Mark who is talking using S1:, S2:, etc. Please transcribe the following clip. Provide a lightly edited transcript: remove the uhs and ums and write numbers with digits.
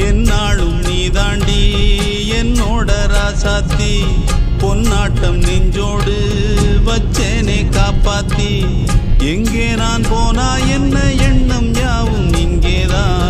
S1: என்னாலும் நீ தாண்டி என்னோட ராசாத்தி பொன்னாட்டம் நெஞ்சோடு வச்சேனே காப்பாத்தி எங்கே நான் போனா என்ன எண்ணம் யாவும் இங்கேதான்